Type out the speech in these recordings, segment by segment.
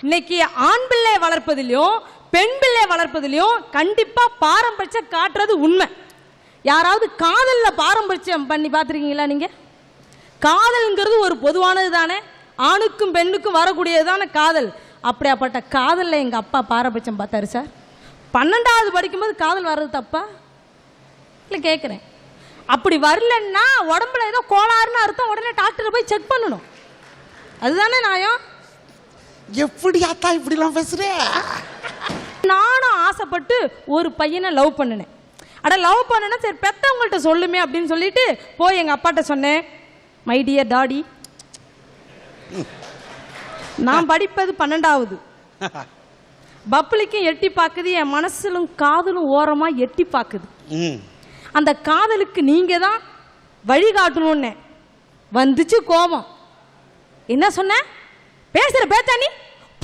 இன்னைக்கு ஆண் பிள்ளை வளர்ப்பதிலையும் பெண் பிள்ளை வளர்ப்பதிலையும் கண்டிப்பா பாரம்பரியம் காட்டுறது உண்மை. யாராவது காதல்ல பாரம்பரியம் பண்ணி பார்த்துருக்கீங்களா? நீங்க காதல்ங்கிறது ஒரு பொதுவானது தானே, ஆணுக்கும் பெண்ணுக்கும் வரக்கூடியது தானே காதல். அப்படியாப்பட்ட காதலில் எங்கள் அப்பா பாரபட்சம் பார்த்தாரு சார். 12வது படிக்கும்போது காதல் வர்றது தப்பா இல்லை கேட்குறேன். அப்படி வரலன்னா உடம்புல ஏதோ கோளாறுன்னு அர்த்தம், உடனே டாக்டரை போய் செக் பண்ணணும். அதுதானே நியாயம். எப்படி ஆத்தா இப்படிலாம் பேசுற? நானும் ஆசைப்பட்டு ஒரு பையனை லவ் பண்ணினேன். லவ் பண்ணேன்னா சரி பெத்தவங்கள்ட்ட சொல்லுமே அப்படின்னு சொல்லிட்டு போய் எங்கள் அப்பாட்ட சொன்னேன், மை டியர் டாடி, நான் படிப்பது 12வது, பப்ளிக்கும் எட்டி பார்க்குது, என் மனசுலும் காதலும் ஓரமா எட்டி பார்க்குது. அந்த காதலுக்கு நீங்க தான் வழிகாட்டணும்னு வந்துச்சு கோபம். என்ன சொன்ன? பேசுற பேச்சா நீ?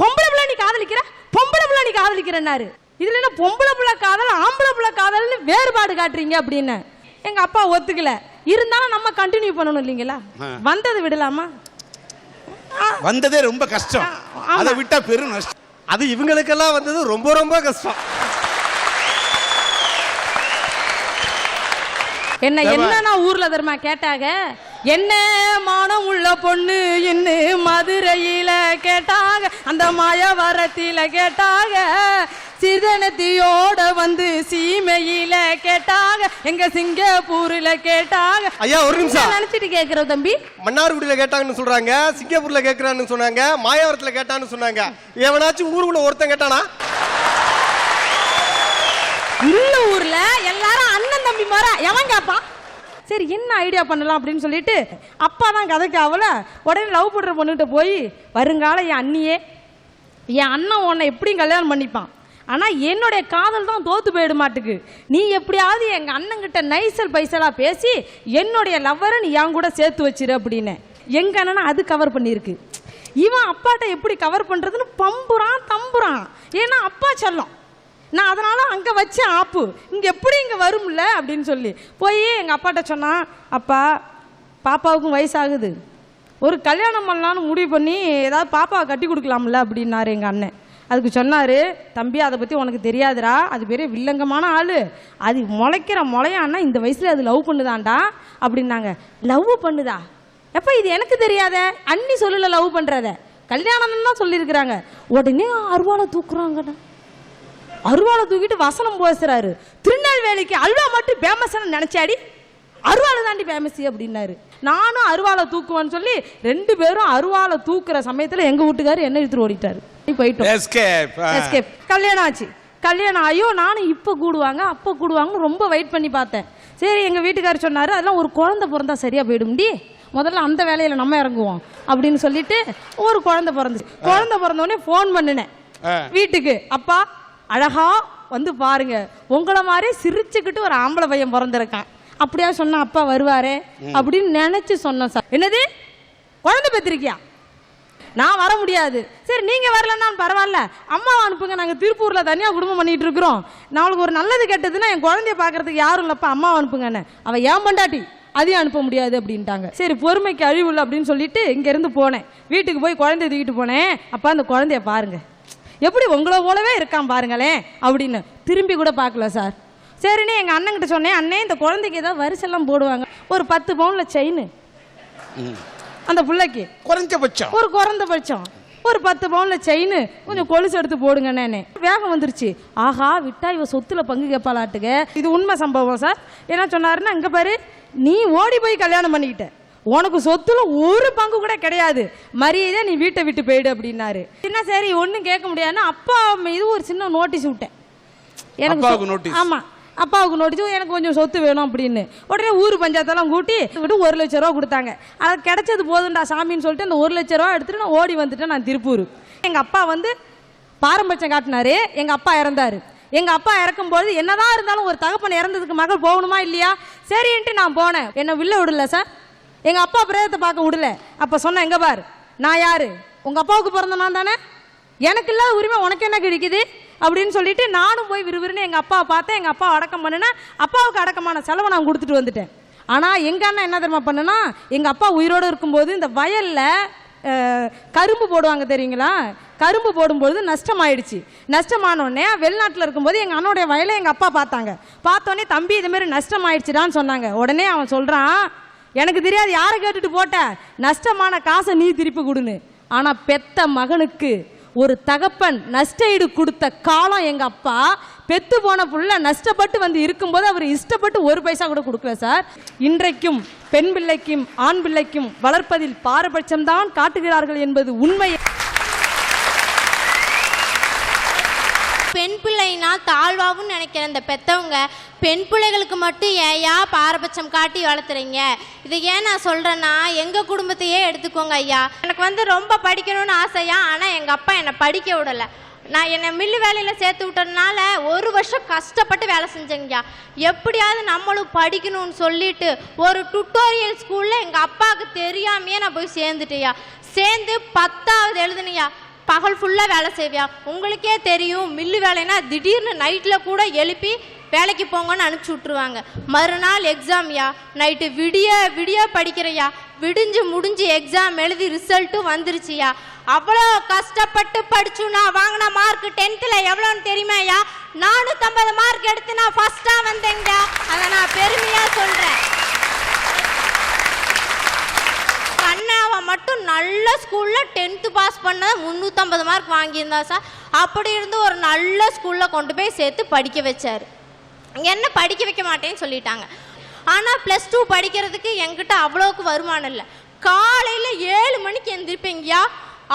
பொம்பளை பிள்ளை நீ காதலிக்கிற, பொம்பளை பிள்ளை நீ காதலிக்கிறன்னாரு. இதுல என்ன பொம்பளை பிள்ளை காதல் ஆம்பளை பிள்ளை காதல்னு வேறுபாடு காட்டுறீங்க அப்படின்னு எங்க அப்பா ஒத்துக்கல. இருந்தாலும் நம்ம கண்டினியூ பண்ணணும் இல்லைங்களா? வந்தது விடலாமா? வந்ததே ரொம்ப கஷ்டம், அதை விட்டா பெரும் நஷ்டம். அது இவங்களுக்கெல்லாம் வந்தது ரொம்ப ரொம்ப கஷ்டம். என்ன ஊர்ல தருமா கேட்டாங்க, என்ன மானம் உள்ள பொண்ணு என்ன மதுரையில கேட்டாங்க, அந்த மாயவரத்தில கேட்டாங்க, சிறுதனத்தியோட வந்து சீமையில கேட்டாங்க, எங்க சிங்கப்பூர்ல கேட்டாங்க. ஐயா ஒரு நிமிஷம் நினைச்சிட்டு கேக்குறோம் தம்பி. மன்னார்குடியில கேட்டாங்கன்னு சொல்றாங்க, சிங்கப்பூர்ல கேட்கறான்னு சொன்னாங்க, மாயவரத்துல கேட்டான்னு சொன்னாங்க. எவனாச்சும் ஊருக்குள்ள ஒருத்தன் கேட்டானா? இந்த ஊர்ல எல்லாரும் அண்ணன் தம்பி மாற எவன் கேட்பான்? சரி என்ன ஐடியா பண்ணலாம் அப்படின்னு சொல்லிட்டு அப்பா தான் கதைக்கு அவள உடனே லவ் பண்ற பொண்ணுகிட்ட போய், வருங்கால என் அண்ணியே, என் அண்ணன் உன்னை எப்படியும் கல்யாணம் பண்ணிப்பான், ஆனா என்னுடைய காதல் தான் தோத்து போயிட மாட்டுக்கு, நீ எப்படியாவது எங்க அண்ணங்கிட்ட நைசல் பைசலா பேசி என்னுடைய லவ்வரை நீ என் கூட சேர்த்து வச்சிரு அப்படின்னு. எங்க அண்ணனா அது கவர் பண்ணிருக்கு. இவன் அப்பாட்ட எப்படி கவர் பண்றதுன்னு பம்புறான் தம்புறான். ஏன்னா அப்பா சொல்லும், நான் அதனால அங்கே வச்ச ஆப்பு இங்கே எப்படி இங்கே வரும்ல அப்படின்னு சொல்லி போய் எங்கள் அப்பாட்ட சொன்னான், அப்பா பாப்பாவுக்கும் வயசாகுது, ஒரு கல்யாணம் பண்ணலான்னு முடிவு பண்ணி ஏதாவது பாப்பாவை கட்டி கொடுக்கலாம்ல அப்படின்னாரு எங்கள் அண்ணன். அதுக்கு சொன்னார், தம்பி அதை பற்றி உனக்கு தெரியாதுடா, அது பெரிய வில்லங்கமான ஆள், அது முளைக்கிற முளையான்னா இந்த வயசில் அது லவ் பண்ணுதான்டா அப்படின்னாங்க. லவ் பண்ணுதா? எப்போ இது எனக்கு தெரியாத, அண்ணி சொல்லல லவ் பண்ணுறத, கல்யாணம் தான் சொல்லியிருக்கிறாங்க. உடனே அருவாளை தூக்குறாங்கண்ணா. அருவாளை தூக்கிட்டு வசனம் பேசுறாரு, திருநெல்வேலிக்கு அல்வா மட்டும் ஃபேமஸ் நினைச்சாடி, அருவாளை தாண்டி ஃபேமஸ் அப்படின்னாரு. நானும் அருவாளை தூக்குவேன்னு சொல்லி 2 பேரும் அருவாளை தூக்குற சமயத்தில் எங்க வீட்டுக்காரர் என்ன இழுத்து ஓடிட்டாரு. போயிட்டோம். கல்யாணம் ஆச்சு. கல்யாணம் ஆயோ நானும் இப்போ கூடுவாங்க அப்போ கூடுவாங்கன்னு ரொம்ப வெயிட் பண்ணி பார்த்தேன். சரி எங்க வீட்டுக்காரர் சொன்னாரு, அதெல்லாம் ஒரு குழந்தை பிறந்தா சரியா போயிடும்டி, முதல்ல அந்த வேலையில நம்ம இறங்குவோம் அப்படின்னு சொல்லிட்டு ஒரு குழந்தை பிறந்துச்சு. குழந்தை பிறந்தோடனே ஃபோன் பண்ணினேன் வீட்டுக்கு, அப்பா அழகா வந்து பாருங்க, உங்களை மாதிரி சிரிச்சுக்கிட்டு ஒரு ஆம்பளை பையன் பிறந்திருக்கான் அப்படியா சொன்னா அப்பா வருவாரே அப்படின்னு நினைச்சு சொன்னேன். சார் என்னது குழந்தை பெற்றிருக்கியா? நான் வர முடியாது. சரி நீங்க வரலன்னா பரவாயில்ல, அம்மாவை அனுப்புங்க, நாங்கள் திருப்பூர்ல தனியா குடும்பம் பண்ணிட்டு இருக்கிறோம், நாளைக்கு ஒரு நல்லது கெட்டதுன்னா என் குழந்தைய பாக்குறதுக்கு யாரும் இல்லப்பா, அம்மாவை அனுப்புங்கன்னு. அவ ஏன் பண்டாட்டி, அதையும் அனுப்ப முடியாது அப்படின்ட்டாங்க. சரி பொறுமைக்கு அழிவு இல்லை அப்படின்னு சொல்லிட்டு இங்க இருந்து போனேன். வீட்டுக்கு போய் குழந்தைய தூக்கிட்டு போனேன். அப்பா அந்த குழந்தைய பாருங்க எப்படி உங்களை போலவே இருக்கான் பாருங்களேன் அப்படின்னு. திரும்பி கூட பார்க்கல சார். சரின்னு எங்கள் அண்ணன்கிட்ட சொன்னேன், அண்ணே இந்த குழந்தைக்கு ஏதாவது வரிசெல்லாம் போடுவாங்க, ஒரு 10 பவுனில் செயின் அந்த பிள்ளைக்கு குறைஞ்சபட்சம் ஒரு 10 பவுனில் செயின் கொஞ்சம் கொலுசு எடுத்து போடுங்கண்ணே. வேகம் வந்துருச்சு. ஆஹா விட்டா இவ சொத்துல பங்கு கேட்பாளாட்டுக்க. இது உண்மை சம்பவம் சார். என்ன சொன்னாருன்னா, இங்கே பாரு நீ ஓடி போய் கல்யாணம் பண்ணிக்கிட்ட, உனக்கு சொத்துல ஒரு பங்கு கூட கிடையாது, மரியாதை நீ வீட்டை விட்டு போயிடு அப்படின்னாரு. என்ன சரி ஒன்றும் கேட்க முடியாதுன்னா அப்பா மீது ஒரு சின்ன நோட்டீஸ் விட்டேன். எனக்கு ஆமா அப்பாவுக்கு நோட்டீஸ், எனக்கு கொஞ்சம் சொத்து வேணும் அப்படின்னு. உடனே ஊர் பஞ்சாயத்தெல்லாம் கூட்டி 1 லட்ச ரூபா கொடுத்தாங்க. அது கிடைச்சது போதுண்டா சாமின்னு சொல்லிட்டு அந்த 1 லட்ச ரூபா எடுத்துட்டு நான் ஓடி வந்துட்டேன் நான் திருப்பூர். எங்க அப்பா வந்து பாரம்பரியம் காட்டினாரு. எங்க அப்பா இறந்தாரு. எங்க அப்பா இறக்கும்போது என்னதான் இருந்தாலும் ஒரு தகப்பன் இறந்ததுக்கு மகள் போகணுமா இல்லையா? சரின்ட்டு நான் போனேன். என்ன வில்ல விடல சார், எங்க அப்பா பிரேதத்தை பார்க்க விடல. அப்ப சொன்ன, எங்க பார் நான் யாரு, உங்க அப்பாவுக்கு பிறந்த நான் தானே, எனக்கு இல்லாத உரிமை உனக்கு என்ன கிடைக்குது அப்படின்னு சொல்லிட்டு நானும் போய் விறுவிறுன்னு எங்க அப்பாவை பார்த்தேன். எங்க அப்பா அடக்கம் பண்ணுனேன். அப்பாவுக்கு அடக்கமான செலவை நான் கொடுத்துட்டு வந்துட்டேன். ஆனா எங்க அண்ணன் என்ன தெரியுமா பண்ணுனா, எங்க அப்பா உயிரோடு இருக்கும்போது இந்த வயல்ல கரும்பு போடுவாங்க தெரியுங்களா? கரும்பு போடும்போது நஷ்டமாயிடுச்சு. நஷ்டமானோடனே வெளிநாட்டில் இருக்கும்போது எங்கள் அண்ணனுடைய வயலை எங்கள் அப்பா பார்த்தாங்க. பார்த்தோன்னே தம்பி இதுமாரி நஷ்டமாயிடுச்சுடான்னு சொன்னாங்க. உடனே அவன் சொல்கிறான், எனக்கு தெரியாது யாரை கேட்டுட்டு போட்ட, நஷ்டமான காசை நீ திருப்பி கொடுன்னு. ஆனால் பெத்த மகனுக்கு ஒரு தகப்பன் நஷ்ட ஈடு கொடுத்த காலம் எங்கள் அப்பா. பெத்து போன புள்ள நஷ்டப்பட்டு வந்து இருக்கும்போது அவர் இஷ்டப்பட்டு ஒரு பைசா கூட கொடுக்கல சார். இன்றைக்கும் பெண் பிள்ளைக்கும் ஆண் பிள்ளைக்கும் வளர்ப்பதில் பாரபட்சம்தான் காட்டுகிறார்கள் என்பது உண்மை. பெண் பிள்ளைனா தாழ்வாகவும் நினைக்கிற இந்த பெற்றவங்க பெண் பிள்ளைகளுக்கு மட்டும் ஏயா பாரபட்சம் காட்டி வளர்த்துறீங்க? இது ஏன் நான் சொல்கிறேன்னா, எங்கள் குடும்பத்தையே எடுத்துக்கோங்க ஐயா. எனக்கு ரொம்ப படிக்கணும்னு ஆசையா, ஆனால் எங்கள் அப்பா என்னை படிக்க விடலை. நான் என்னை மில்லு வேலையில் சேர்த்து விட்டதுனால 1 வருஷம் கஷ்டப்பட்டு வேலை செஞ்சேங்கய்யா. எப்படியாவது நம்மளும் படிக்கணும்னு சொல்லிட்டு ஒரு டுட்டோரியல் ஸ்கூலில் எங்கள் அப்பாவுக்கு தெரியாமையே நான் போய் சேர்ந்துட்டேயா. சேர்ந்து 10வது எழுதுனையா. பகல் ஃபுல்லாக வேலை செய்வியா. உங்களுக்கே தெரியும், மில்லு வேலைன்னா திடீர்னு நைட்டில் கூட எழுப்பி வேலைக்கு போங்கன்னு அனுப்பிச்சி விட்ருவாங்க. மறுநாள் எக்ஸாம்யா. நைட்டு விடிய விடிய படிக்கிறையா. விடிஞ்சு முடிஞ்சு எக்ஸாம் எழுதி ரிசல்ட்டும் வந்துருச்சியா. அவ்வளோ கஷ்டப்பட்டு படிச்சு நான் வாங்கின மார்க் 10th எவ்வளோன்னு தெரியுமாயா? 450 மார்க் எடுத்து நான் ஃபர்ஸ்டாக வந்தேங்க. அதை நான் பெருமையாக சொல்கிறேன். கண்ணாவை மட்டும் நல்ல ஸ்கூலில் 10th பாஸ் பண்ண 350 மார்க் வாங்கியிருந்தா சார். அப்படி இருந்து ஒரு நல்ல ஸ்கூலில் கொண்டு போய் சேர்த்து படிக்க வச்சார். என்ன படிக்க வைக்க மாட்டேன்னு சொல்லிட்டாங்க. ஆனால் +2 படிக்கிறதுக்கு என்கிட்ட அவ்வளோக்கு வருமானம் இல்லை. காலையில் 7 மணிக்கு எந்திரிப்பேங்கய்யா.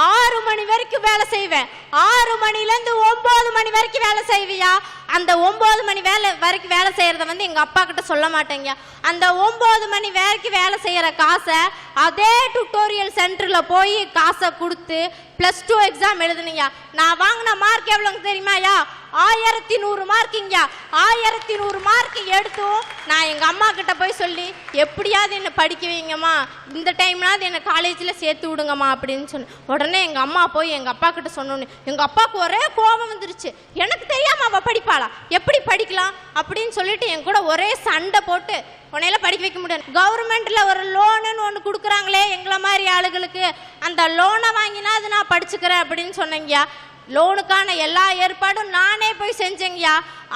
6 மணி வரைக்கும் வேலை செய்வேன். 6 மணிலேருந்து 9 மணி வரைக்கும் வேலை செய்வியா. அந்த 9 மணி வரைக்கும் வேலை செய்கிறத எங்கள் அப்பா கிட்ட சொல்ல மாட்டேங்க. அந்த 9 மணி வரைக்கும் வேலை செய்கிற காசை அதே டுட்டோரியல் சென்டரில் போய் காசை கொடுத்து +2 எக்ஸாம் எழுதுனீங்க. நான் வாங்கின மார்க் எவ்வளோங்க தெரியுமாயா? 1100 மார்க்குங்கய்யா. 1100 மார்க் எடுத்தும் நான் எங்கள் அம்மா கிட்ட போய் சொல்லி, எப்படியாவது என்னை படிக்க வைங்கம்மா, இந்த டைம்னாவது என்னை காலேஜில் சேர்த்து விடுங்கம்மா அப்படின்னு சொன்னேன். உடனே எங்கள் அம்மா போய் எங்கள் அப்பா கிட்ட சொன்னோன்னு எங்கள் அப்பாவுக்கு ஒரே கோபம் வந்துருச்சு. எனக்கு தெரியாமல் அவள் படிப்பாளா, எப்படி படிக்கலாம் அப்படின்னு சொல்லிட்டு என் கூட ஒரே சண்டை போட்டு, உன்னையெல்லாம் படிக்க வைக்க முடியாது, கவர்மெண்ட்டில் ஒரு லோனுன்னு ஒன்று கொடுக்குறாங்களே எங்களை மாதிரி ஆளுகளுக்கு, அந்த லோனை வாங்கினா அது நான் படிச்சுக்கிறேன் அப்படின்னு சொன்னேங்கய்யா. லோனுக்கான எல்லா ஏற்பாடும் நானே போய் செஞ்சேங்கய்யா.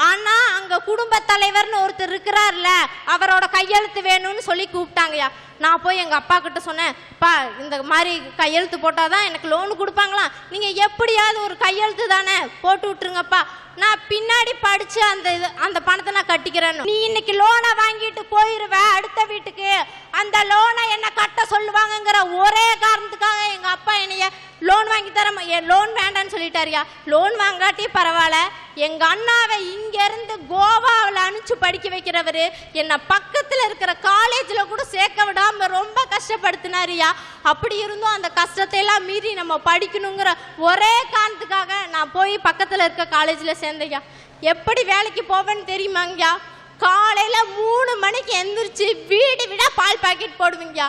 ஆனால் அங்கே குடும்பத் தலைவர்னு ஒருத்தர் இருக்கிறார்ல, அவரோட கையெழுத்து வேணும்னு சொல்லி கூப்பிட்டாங்கய்யா. நான் போய் எங்கள் அப்பா கிட்ட சொன்னேன், பா இந்த மாதிரி கையெழுத்து போட்டால் தான் எனக்கு லோனு கொடுப்பாங்களா, நீங்கள் எப்படியாவது ஒரு கையெழுத்து தானே போட்டு விட்டுருங்கப்பா, நான் பின்னாடி படித்து அந்த பணத்தை நான் கட்டிக்கிறேன்னு. நீ இன்னைக்கு லோனை வாங்கிட்டு போயிடுவ அடுத்த வீட்டுக்கு, அந்த லோனை என்ன கட்ட சொல்லுவாங்கங்கிற ஒரே காரணத்துக்காக எங்கள் அப்பா என்னைய லோன் வாங்கி தர லோன் வேண்டான்னு சொல்லிட்டாரியா. லோன் வாங்காட்டி பரவாயில்ல, எங்கள் அண்ணாவை இங்கேருந்து கோவாவில் அனுப்பிச்சு படிக்க வைக்கிறவர் என்னை பக்கத்தில் இருக்கிற காலேஜில் கூட சேர்க்க விடாமல் ரொம்ப கஷ்டப்படுத்தினாரியா. அப்படி இருந்தும் அந்த கஷ்டத்தை எல்லாம் மீறி நம்ம படிக்கணுங்கிற ஒரே காரணத்துக்காக நான் போய் பக்கத்தில் இருக்க காலேஜில் சேர்ந்தையா. எப்படி வேலைக்கு போவேன்னு தெரியுமாங்கய்யா? காலையில் 3 மணிக்கு எந்திரிச்சு வீடு விட பால் பாக்கெட் போடுவீங்கய்யா.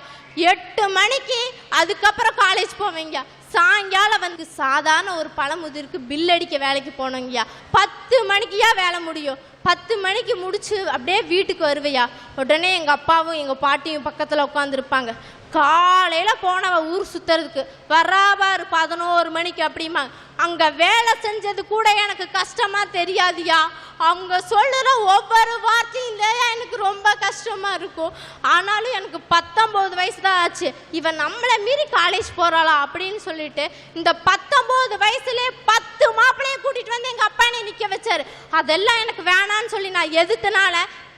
8 மணிக்கு அதுக்கப்புறம் காலேஜ் போவீங்க. சாயங்காலம் சாதாரண ஒரு பழமுதிருக்கு பில் அடிக்க வேலைக்கு போனோங்கய்யா. 10 மணிக்குயா வேலை முடியும். 10 மணிக்கு முடிச்சு அப்படியே வீட்டுக்கு வருவையா. உடனே எங்கள் அப்பாவும் எங்கள் பாட்டியும் பக்கத்தில் உட்காந்துருப்பாங்க. காலையில் போனவ ஊர் சுற்றுறதுக்கு வராபாரு 11 மணிக்கு அப்படிமா. அங்கே வேலை செஞ்சது கூட எனக்கு கஷ்டமாக தெரியாதியா. அவங்க சொல்லுற ஒவ்வொரு வார்த்தையும் எனக்கு ரொம்ப கஷ்டமாக இருக்கும். ஆனாலும் எனக்கு 19 வயசு தான் ஆச்சு. இவன் நம்மளை மீறி காலேஜ் போகிறாளா அப்படின்னு சொல்லிட்டு இந்த 19 வயசுலேயே 10 மாப்பிள்ளையை கூட்டிகிட்டு வந்து எங்கள் அப்பா என்னை நிற்க வச்சார். அதெல்லாம் எனக்கு வேணான்னு சொல்லி நான் எதிர்த்தனால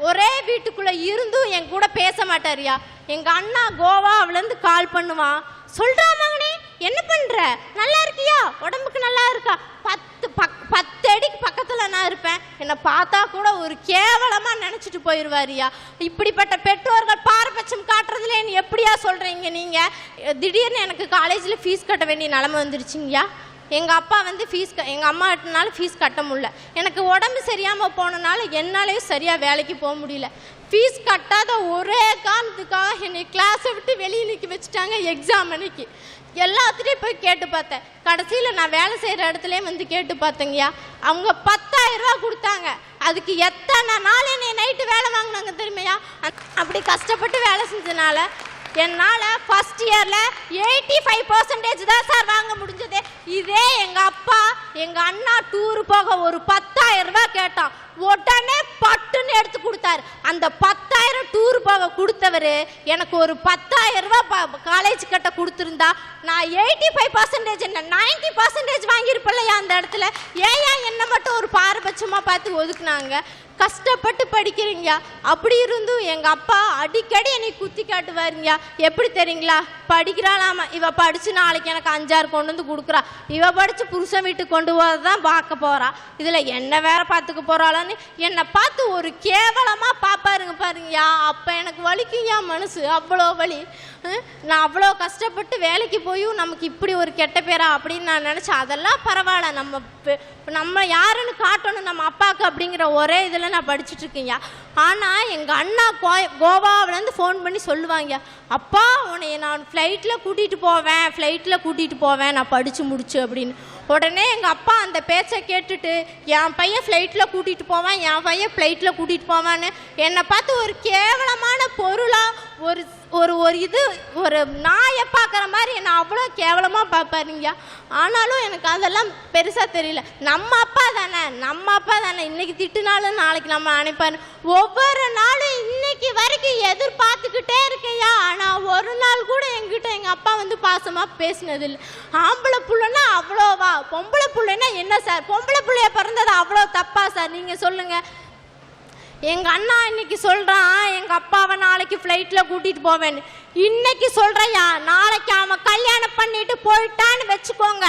ஒரே வீட்டுக்குள்ளே இருந்தும் என் கூட பேச மாட்டாரியா. எங்கள் அண்ணா கோவாவிலேருந்து கால் பண்ணுவான். சொல்கிறா மகனே என்ன பண்ணுற, நல்லா இருக்கியா, உடம்புக்கு நல்லா இருக்கா, 10 அடிக்கு பக்கத்தில் நான் இருப்பேன். என்னை பார்த்தா கூட ஒரு கேவலமாக நினச்சிட்டு போயிடுவாரியா. இப்படிப்பட்ட பெற்றோர்கள் பாரபட்சம் காட்டுறதுல என்ன எப்படியா சொல்கிறீங்க நீங்கள்? திடீர்னு எனக்கு காலேஜில் ஃபீஸ் கட்ட வேண்டிய நிலமை வந்துருச்சுங்கய்யா. எங்கள் அப்பா எங்கள் அம்மா கிட்டனால ஃபீஸ் கட்ட முடியல. எனக்கு உடம்பு சரியாமல் போனனால என்னாலேயும் சரியாக வேலைக்கு போக முடியல. ஃபீஸ் கட்டாத ஒரே காரணத்துக்காக என்னை கிளாஸை விட்டு வெளியே நிற்க வச்சுட்டாங்க. எக்ஸாம் அன்னைக்கு எல்லாத்துலேயும் போய் கேட்டு பார்த்தேன். கடைசியில் நான் வேலை செய்கிற இடத்துலையும் கேட்டு பார்த்தேங்கய்யா. அவங்க 10,000 ரூபா கொடுத்தாங்க. அதுக்கு எத்தனை நாள் என்னை நைட்டு வேலை வாங்கினாங்க தெரியுமையா. அப்படி கஷ்டப்பட்டு வேலை செஞ்சனால என்னால் ஃபர்ஸ்ட் இயரில் 85% தான் சார் வாங்க முடிஞ்சது. இதே எங்கள் அப்பா எங்கள் அண்ணா டூரு போக ஒரு 10,000 ரூபாய் கேட்டான், உடனே பட்டுன்னு எடுத்து கொடுத்தாரு. அந்த 10,000 டூர் போக கொடுத்தவர் எனக்கு ஒரு 10,000 ரூபாய் காலேஜ் கட்ட கொடுத்துருந்தா நான் 85% என்ன 90% வாங்கியிருப்பேன்லையா அந்த இடத்துல. ஏன் என்ன மட்டும் ஒரு பாரபட்சமாக பார்த்து ஒதுக்குனாங்க? கஷ்டப்பட்டு படிக்கிறீங்க. அப்படி இருந்தும் எங்கள் அப்பா அடிக்கடி என்னை குத்தி காட்டுவாருங்க. எப்படி தெரியுங்களா? படிக்கிறாளாமா, இவ படித்து நாளைக்கு எனக்கு 5-6 கொண்டு வந்து கொடுக்குறா, இவ படித்து புருஷன் வீட்டுக்கு கொண்டு போகிறதான் பார்க்க போகிறா, இதில் என்ன வேற பார்த்துக்க போகிறாளான்னு என்னை பார்த்து ஒரு கேவலமாக பார்ப்பாருங்க பாருங்கயா. அப்போ எனக்கு வலிக்குங்கயா மனசு, அவ்வளோ வலி. நான் அவ்வளோ கஷ்டப்பட்டு வேலைக்கு போயும் நமக்கு இப்படி ஒரு கெட்ட பேரா அப்படின்னு நான் நினச்சேன். அதெல்லாம் பரவாயில்ல, நம்ம யாருன்னு காட்டணும் நம்ம அப்பாவுக்கு அப்படிங்கிற ஒரே இதில் நான் படிச்சுட்டு இருக்கேங்க. ஆனால் எங்கள் அண்ணா கோவாவிலேருந்து ஃபோன் பண்ணி சொல்லுவாங்க, அப்பா உன்னைய நான் ஃப்ளைட்டில் கூட்டிகிட்டு போவேன் நான் படித்து முடிச்சு அப்படின்னு. உடனே எங்கள் அப்பா அந்த பேச்சை கேட்டுட்டு என் பையன் ஃப்ளைட்டில் கூட்டிகிட்டு போவான்னு என்னை பார்த்து ஒரு கேவலமான பொருளாக ஒரு நாயை பார்க்குற மாதிரி என்னை அவ்வளோ கேவலமாக பார்ப்பாருங்க. ஆனாலும் எனக்கு அதெல்லாம் பெருசாக தெரியல. நம்ம அப்பா தானே இன்னைக்கு திட்டுனாலும் நாளைக்கு நம்ம அனுப்பாரு. ஒவ்வொரு நாளும் இன்னைக்கு வரைக்கும் எதிர்பார்த்துக்கிட்டே இருக்கையா. ஆனால் ஒரு நாள் கூட எங்கிட்ட எங்கள் அப்பா வந்து பாசமாக பேசினதில்லை. ஆம்பளை புள்ளைன்னா அவ்வளோவா, பொம்பளை புள்ளைன்னா என்ன சார்? பொம்பளை புள்ளைய பிறந்தது அவ்வளோ தப்பா சார்? நீங்கள் சொல்லுங்கள். எங்கள் அண்ணா இன்னைக்கு சொல்கிறான் எங்கள் அப்பாவை நாளைக்கு ஃப்ளைட்டில் கூட்டிகிட்டு போவேன்னு. இன்னைக்கு சொல்கிறையா, நாளைக்கு அவன் கல்யாணம் பண்ணிட்டு போயிட்டான்னு வச்சுக்கோங்க,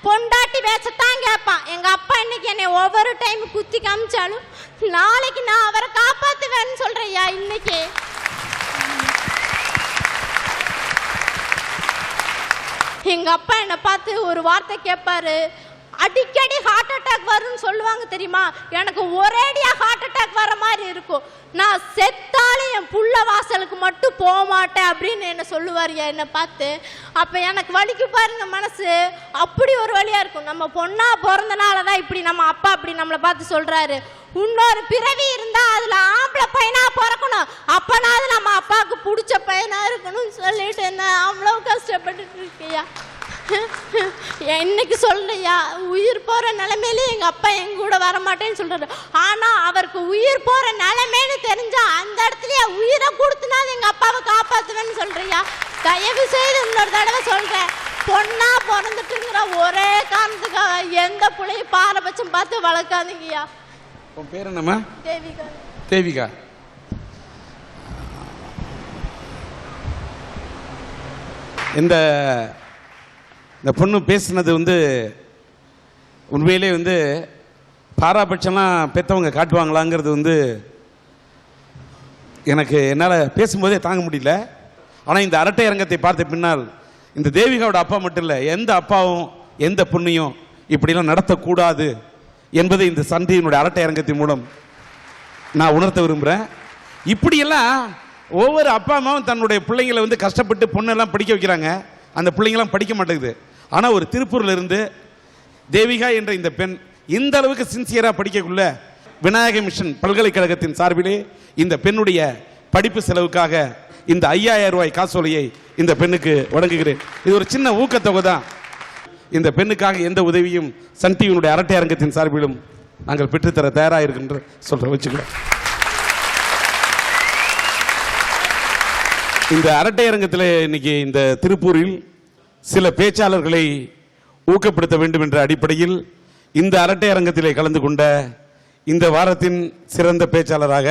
பொண்டாட்டி வேச்சத்தான் கேட்பான். எங்கள் அப்பா இன்னைக்கு என்னை ஒவ்வொரு டைம் குத்தி காமிச்சாலும் நாளைக்கு நான் அவரை காப்பாற்றுவேன்னு சொல்கிறையா. இன்னைக்கு எங்கள் அப்பா என்னை பார்த்து ஒரு வார்த்தை கேட்பாரு, அடிக்கடி ஹார்ட் அட்டாக் வரும்னு சொல்லுவாங்க தெரியுமா? எனக்கு ஒரேடியாக ஹார்ட் அட்டாக் வர மாதிரி இருக்கும். நான் செத்தாலும் என் புள்ள வாசலுக்கு மட்டும் போக மாட்டேன் அப்படின்னு என்ன சொல்லுவார் என்னை பார்த்து. அப்போ எனக்கு வலிக்கு பாருங்க மனசு, அப்படி ஒரு வழியாக இருக்கும். நம்ம பொண்ணா பிறந்தனால தான் இப்படி நம்ம அப்பா அப்படி நம்மளை பார்த்து சொல்கிறாரு. இன்னொரு பிறவி இருந்தால் அதில் ஆம்பளை பையனாக பிறக்கணும், அப்போனாவது நம்ம அப்பாவுக்கு பிடிச்ச பையனாக இருக்கணும்னு சொல்லிட்டு என்ன அவ்வளோ கஷ்டப்பட்டுட்டு இருக்கையா. இன்னைக்கு சொல்றியா, உயிர் போற நிலைமையிலே எங்க அப்பா எங்க கூட வரமாட்டேன்னு சொல்றாரு. ஆனா அவருக்கு உயிர் போற நிலைமைன்னு தெரிஞ்சா அந்த இடத்துலயே உயிரை கொடுத்துனாலும் எங்க அப்பாவை காப்பாத்துவேன்னு சொல்றியா. தயவு செய்து இன்னொரு தடவை சொல்றேன், பொண்ணா பிறந்துட்டுங்கிற ஒரே காரணத்துக்காக எந்த பிள்ளையும் பாரபட்சம் பார்த்து வளர்க்காதீங்கய்யா. உன் பேர் என்னம்மா? தேவிகா. தேவிகா, இந்த பொண்ணு பேசுனது வந்து உண்மையிலே வந்து பாராபட்சம்லாம் பெற்றவங்க காட்டுவாங்களாங்கிறது வந்து எனக்கு என்னால் பேசும்போதே தாங்க முடியல. ஆனால் இந்த அரட்டை அரங்கத்தை பார்த்த பின்னால் இந்த தேவிகாவோட அப்பா மட்டும் இல்லை, எந்த அப்பாவும் எந்த பொண்ணையும் இப்படிலாம் நடத்தக்கூடாது என்பதை இந்த சண்டையினுடைய அரட்டை அரங்கத்தின் மூலம் நான் உணர்த்த விரும்புகிறேன். இப்படியெல்லாம் ஒவ்வொரு அப்பா அம்மாவும் தன்னுடைய பிள்ளைங்களை வந்து கஷ்டப்பட்டு பொண்ணெல்லாம் படிக்க வைக்கிறாங்க, அந்த பிள்ளைங்களாம் படிக்க மாட்டேங்குது. ஆனால் ஒரு திருப்பூரில் இருந்து தேவிகா என்ற இந்த பெண் இந்த அளவுக்கு சின்சியராக படிக்கக்குள்ள விநாயக மிஷன் பல்கலைக்கழகத்தின் சார்பிலே இந்த பெண்ணுடைய படிப்பு செலவுக்காக இந்த 5000 ரூபாய் காசோலையை இந்த பெண்ணுக்கு வழங்குகிறேன். இது ஒரு சின்ன ஊக்கத்தொகை தான். இந்த பெண்ணுக்காக எந்த உதவியும் சன் டிவியினுடைய அரட்டை அரங்கத்தின் சார்பிலும் நாங்கள் பெற்றுத்தர தயாராக இருக்கின்ற சொல்ற வச்சுக்கிறோம். இந்த அரட்டை அரங்கத்தில் இன்னைக்கு இந்த திருப்பூரில் சில பேச்சாளர்களை ஊக்கப்படுத்த வேண்டும் என்ற அடிப்படையில் இந்த அரட்டை அரங்கத்திலே கலந்து கொண்ட இந்த வாரத்தின் சிறந்த பேச்சாளராக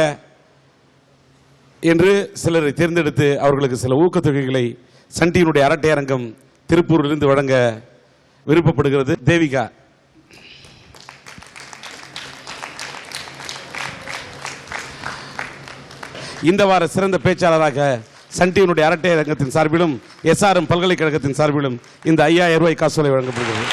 என்று சிலரை தேர்ந்தெடுத்து அவர்களுக்கு சில ஊக்கத்தொகைகளை சன் டிவியினுடைய அரட்டை அரங்கம் திருப்பூரிலிருந்து வழங்க விருப்பப்படுகிறது. தேவிகா, இந்த வார சிறந்த பேச்சாளராக சன் டிவியினுடைய அரட்டை அரங்கத்தின் சார்பிலும் SRM பல்கலைக்கழகத்தின் சார்பிலும் இந்த 5000 ரூபாய் காசோலை வழங்கப்படுகிறது.